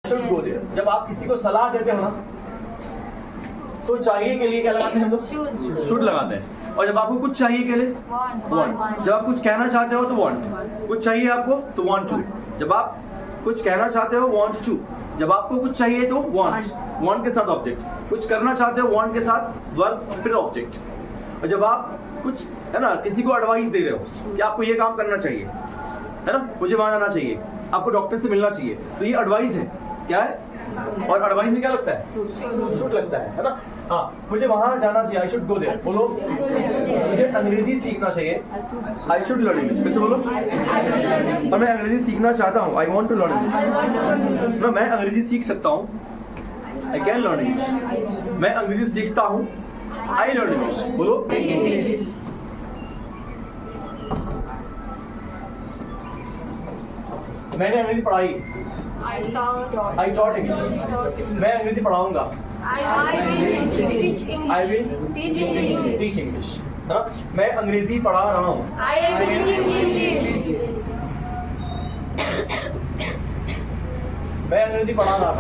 Should go there. जब आप किसी को सलाह देते हो ना तो चाहिए के लिए क्या लगाते हैं हम लोग? शुड लगाते हैं। और जब आपको कुछ चाहिए के लिए वांट। जब आप कुछ कहना चाहते हो तो वांट। कुछ चाहिए आपको तो वांट टू। जब आप कुछ कहना चाहते हो वांट टू। जब आपको कुछ चाहिए तो वांट। वांट के साथ ऑब्जेक्ट। कुछ करना चाहते हो वांट के साथ वर्ब फिर ऑब्जेक्ट। और जब आप कुछ है ना किसी को एडवाइस दे रहे हो कि आपको ये काम करना चाहिए है ना, मुझे वहां जाना चाहिए, आपको डॉक्टर से मिलना चाहिए, तो ये एडवाइस है। क्या है? और एडवाइस में क्या लगता है? शुड लगता है ना। हाँ, मुझे वहां जाना चाहिए, आई शुड गो देयर। बोलो, मुझे अंग्रेजी सीखना चाहिए, आई शुड लर्न इंग्लिश। फिर से बोलो, और मैं अंग्रेजी सीखना चाहता हूँ, I want to learn English. मैं अंग्रेजी सीख सकता हूँ, आई कैन लर्न इंग्लिश। मैं अंग्रेजी सीखता हूँ, आई लर्न इंग्लिश। बोलो, मैंने अंग्रेजी पढ़ाई, आई टॉट इंग्लिश। मैं अंग्रेजी पढ़ाऊंगा, आई विल टीच इंग्लिश। मैं अंग्रेजी पढ़ा रहा हूँ, मैं अंग्रेजी पढ़ा रहा हूँ।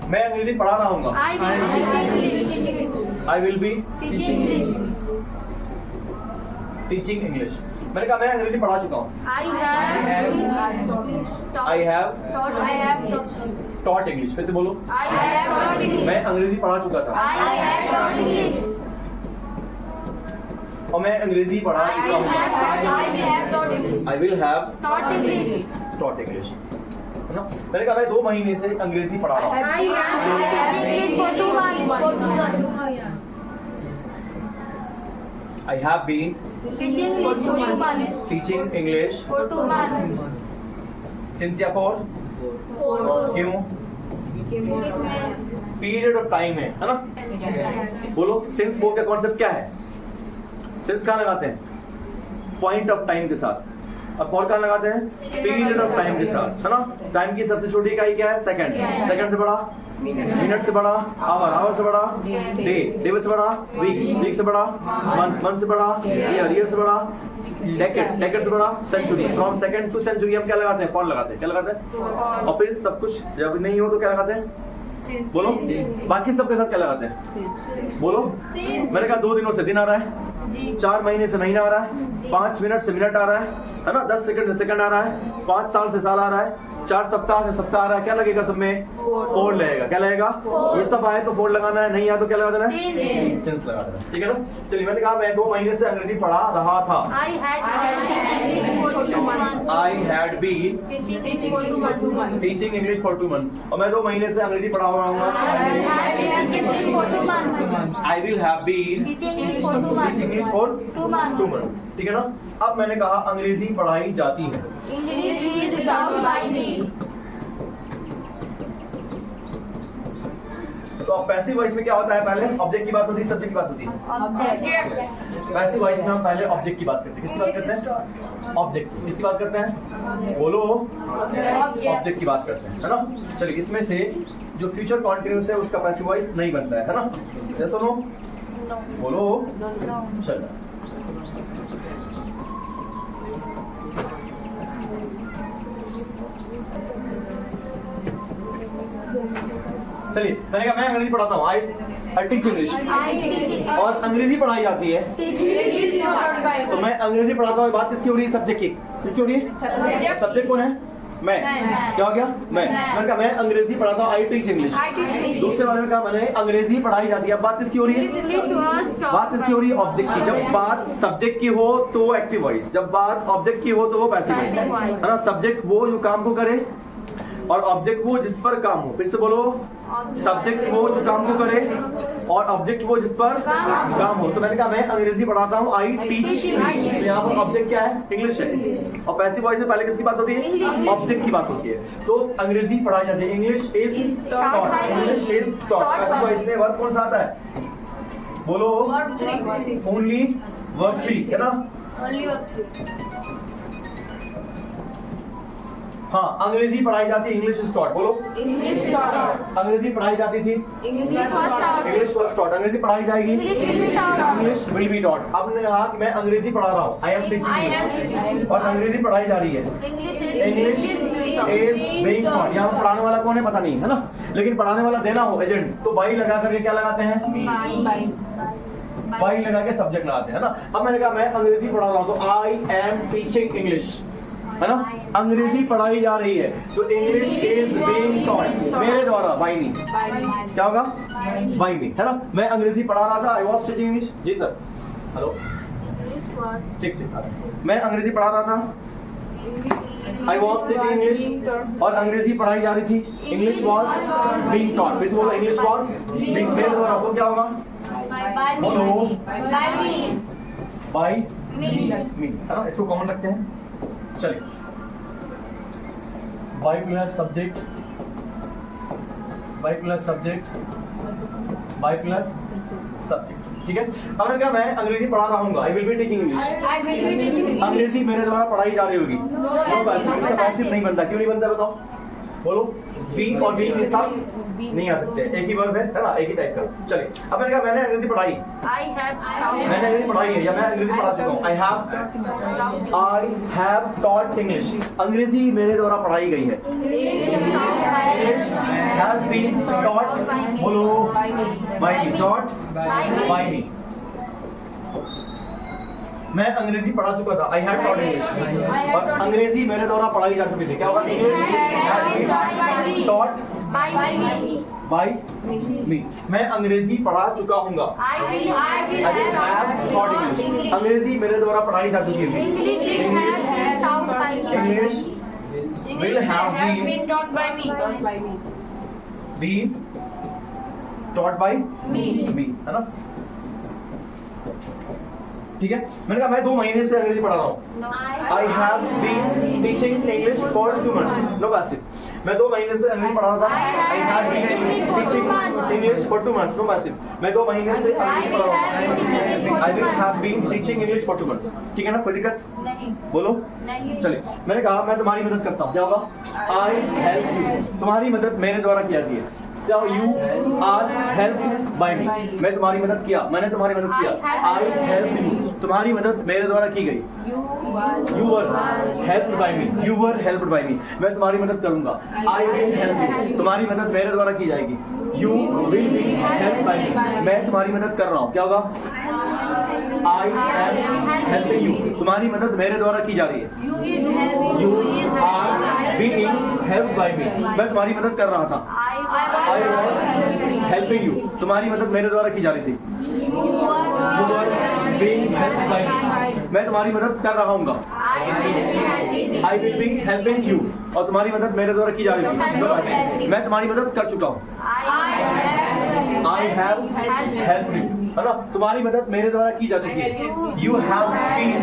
मैं अंग्रेजी पढ़ा रहा हूँ, I will be teaching English. मैंने कहा मैं अंग्रेजी पढ़ा चुका हूँ, आई हैव टॉट इंग्लिश। फिर से बोलो, मैं अंग्रेजी पढ़ा चुका था, और मैं अंग्रेजी पढ़ा चुका हूँ, I will have taught English. है ना। मैंने कहा मैं 2 महीने से अंग्रेजी पढ़ा रहा हूँ, I have been teaching English since या फॉर। क्यों? पीरियड ऑफ टाइम है ना। बोलो, सिंस वो का कॉन्सेप्ट क्या है? सिंस कहाँ लगाते हैं? पॉइंट ऑफ टाइम के साथ। और फॉर कहाँ लगाते हैं? पीरियड ऑफ टाइम के साथ, है ना। टाइम की सबसे छोटी इकाई क्या है? सेकंड। सेकंड से बड़ा मिनट से बड़ा आवर, आवर से बड़ा डे, डे से बड़ा वीक, वीक से बड़ा मंथ, मंथ से बड़ा ईयर, ईयर से बड़ा डेकेड, डेकेड से बड़ा century. From second to century हम क्या लगाते हैं? फॉर लगाते हैं। क्या लगाते हैं? और फिर सब कुछ जब नहीं हो तो क्या लगाते हैं? बोलो, बाकी सबके साथ क्या लगाते हैं? बोलो, मैंने कहा 2 दिनों से दिन आ रहा है, 4 महीने से महीना आ रहा है, 5 मिनट से मिनट आ रहा है ना, 10 सेकंड से सेकंड आ रहा है, 5 साल से साल आ रहा है, 4 सप्ताह से सप्ताह आ रहा है। क्या लगेगा सब में? 4 लगेगा। क्या लगेगा? ये सब आए तो 4 लगाना है, नहीं आया तो क्या लगा देना है? सिंस लगा देना है। ठीक है ना। चलिए, मैंने कहा मैं 2 महीने से अंग्रेजी पढ़ा रहा था, I had been teaching English for 2 month. और मैं 2 महीने से अंग्रेजी पढ़ा रहा हूँ, I will have been teaching English for 2 month. ठीक है ना। अब मैंने कहा अंग्रेजी पढ़ाई जाती है, English is taught by me. तो अब पैसिव वॉइस में क्या होता है? पहले ऑब्जेक्ट की बात होती है, सब्जेक्ट की बात होती है। पैसिव वॉइस में हम पहले ऑब्जेक्ट की बात करते हैं। किसकी बात करते हैं? ऑब्जेक्ट। किसकी बात करते हैं? बोलो, ऑब्जेक्ट की बात करते हैं, है ना। चलिए, इसमें से जो फ्यूचर कॉन्टिन्यूस है उसका पैसिव वॉइस नहीं बनता है ना। जैसे सुनो, बोलो, चलो। चलिए, मैंने कहा मैं अंग्रेजी पढ़ाता हूँ, आई टीच इंग्लिश। और अंग्रेजी पढ़ाई जाती है, तो मैं अंग्रेजी पढ़ाता हूँ। बात किसकी हो रही है? सब्जेक्ट की। किसकी हो रही है? सब्जेक्ट कौन है? मैं। क्या हो गया? मैंने कहा मैं अंग्रेजी पढ़ाता हूँ, आई टीच इंग्लिश। दूसरे वाले में कहा मैंने अंग्रेजी पढ़ाई जाती है। अब बात किसकी हो रही है? बात किसकी हो रही है? ऑब्जेक्ट की। जब बात सब्जेक्ट की हो तो एक्टिव वॉइस, जब बात ऑब्जेक्ट की हो तो वो पैसिव वॉइस, है ना। सब्जेक्ट वो जो काम को करे, और ऑब्जेक्ट वो जिस पर काम हो। फिर से बोलो, सब्जेक्ट वो जो काम को करे, और ऑब्जेक्ट वो जिस पर काम हो। तो मैंने कहा मैं अंग्रेजी पढ़ाता हूँ, आई टीच इंग्लिश। यहाँ पर ऑब्जेक्ट क्या है? इंग्लिश है। और पैसिव वॉइस में पहले किसकी बात होती है? ऑब्जेक्ट की बात होती है। तो अंग्रेजी पढ़ाई जाती है, English is taught, English is taught. Passive voice में वर्ब कौन सा आता है? बोलो, ओनली वर्ब 3, है ना। हाँ, अंग्रेजी पढ़ाई जाती, इंग्लिश इज टॉट। बोलो, English is taught. अंग्रेजी पढ़ाई जाती थी, English was taught. English was taught. अंग्रेजी पढ़ाई जाएगी, English will be taught. English will be taught. आपने कहा कि मैं अंग्रेजी पढ़ा रहा हूँ, I am I am teaching, teaching. और अंग्रेजी पढ़ाई जा रही है, English English is being taught. यहाँ पढ़ाने वाला कौन है पता नहीं है ना, लेकिन पढ़ाने वाला देना हो एजेंट, तो बाई लगा करके क्या लगाते हैं, बाई लगा के सब्जेक्ट लगाते हैं ना। अब मैंने कहा मैं अंग्रेजी पढ़ा रहा हूँ, तो आई एम टीचिंग इंग्लिश, है ना। अंग्रेजी पढ़ाई जा रही है, तो इंग्लिश इज बीइंग टॉट मेरे द्वारा, बाई मी। क्या होगा, बाई मी, है ना। मैं अंग्रेजी पढ़ा रहा था, आई वाज टीचिंग इंग्लिश। जी सर, हेलो, ठीक ठीक। मैं अंग्रेजी पढ़ा रहा था, आई वॉज टीचिंग इंग्लिश, और अंग्रेजी पढ़ाई जा रही थी, इंग्लिश वॉज बीइंग टॉट। फिर से बोलो, इंग्लिश वॉज बीइंग मेरे द्वारा, तो क्या होगा, बोलो, बाय मी, है ना। इसको कॉमन रखते हैं, चलिए। By plus subject, by plus subject, by plus subject, ठीक है। अब मैंने कहा मैं अंग्रेजी पढ़ा रहा हूँ, I will be teaching English. अंग्रेजी मेरे द्वारा पढ़ाई जा रही होगी, तो पैसिव, पैसिव नहीं बनता। क्यों नहीं बनता बताओ, बोलो। बी और बी के साथ नहीं आ सकते, एक ही वर्ब है ना, एक ही टाइप का। चलिए, अब मैंने कहा मैंने अंग्रेजी पढ़ाई, मैंने अंग्रेजी पढ़ाई है, या मैं अंग्रेजी पढ़ा चुका हूँ। I have taught English. अंग्रेजी मेरे द्वारा पढ़ाई गई है, इंग्लिश हैज बीन टॉट, बोलो, bye me, taught by me. मैं अंग्रेजी पढ़ा चुका था, आई हैव टॉट इंग्लिश, और अंग्रेजी मेरे द्वारा पढ़ाई जा चुकी थी। क्या होगा, इंग्लिश टॉट बाय मी। मैं अंग्रेजी पढ़ा चुका हूँगा, आई हैव टॉट इंग्लिश। अंग्रेजी मेरे द्वारा पढ़ाई जा चुकी है, English will have been taught by me, है ना। ठीक है, मैंने कहा मैं 2 महीने से अंग्रेजी पढ़ा रहा हूँ, I have been teaching English for 2 months, no passive. मैं 2 महीने से अंग्रेजी पढ़ा रहा था, I have been teaching English for 2 months, no passive. मैं 2 महीने से अंग्रेजी पढ़ा रहा हूँ, I will have been teaching English for 2 months, ठीक है ना, कोई दिक्कत, बोलो। चलिए, मैंने कहा मैं तुम्हारी मदद करता हूँ, क्या होगा, आई हेल्प यू। तुम्हारी मदद मेरे द्वारा की जाती है, क्या you are help by me. मैं तुम्हारी मदद किया, मैंने तुम्हारी मदद किया, आई हेल्प यू। तुम्हारी मदद मेरे द्वारा की गई, you were helped by me, you were helped by me. मैं तुम्हारी मदद करूंगा, आई विल हेल्प यू। तुम्हारी मदद मेरे द्वारा की जाएगी, you will be helped by me. मैं तुम्हारी मदद कर रहा हूँ, क्या होगा, आई एम हेल्पिंग यू। तुम्हारी मदद मेरे द्वारा की जा रही है, you are being helped by me. मैं तुम्हारी मदद कर रहा था, आई वॉज हेल्पिंग यू। तुम्हारी मदद मेरे द्वारा की जा रही थी, you were being helped by me. मैं तुम्हारी मदद कर रहा हूँ, I will be helping you. और तुम्हारी मदद मेरे द्वारा की जा रही थी, मैं तुम्हारी मदद कर चुका हूँ, आई हैव हेल्प्ड यू, है ना। तुम्हारी मदद मेरे द्वारा की जा चुकी है, you have been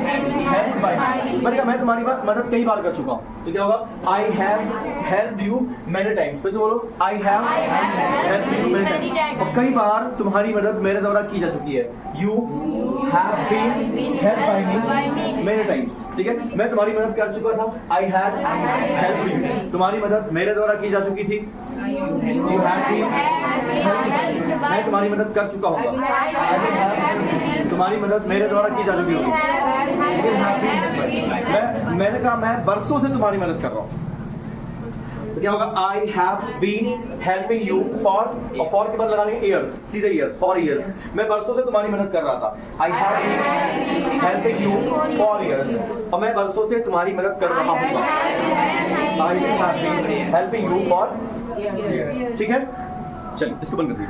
helped by me. मैंने कहा मैं तुम्हारी मदद कई बार कर चुका हूँ, तो क्या होगा, I have helped you many times. फिर से बोलो, I have helped you many times. और कई बार तुम्हारी मदद मेरे द्वारा की जा चुकी है, you have been helped by me many times, ठीक है। मैं तुम्हारी मदद कर चुका था, आई हैव हेल्प्ड यू। तुम्हारी मदद मेरे द्वारा की जा चुकी थी, यू हैव बीन हेल्प्ड। मैं तुम्हारी मदद कर चुका हूँ, तुम्हारी मदद मेरे द्वारा की जा चुकी होगी। मैंने कहा मैं बरसों से तुम्हारी मदद कर रहा हूँ, तो क्या होगा, I have been helping you for, और फॉर के बाद लगाने ईयर्स, सीधे ईयर्स, फॉर ईयर्स। मैं बरसों से तुम्हारी मदद कर रहा था, I have been helping you for years. और मैं बरसों से तुम्हारी मदद कर रहा हूँ, I have been helping you for, ठीक है। चलिए, इसको बंद कर दीजिए।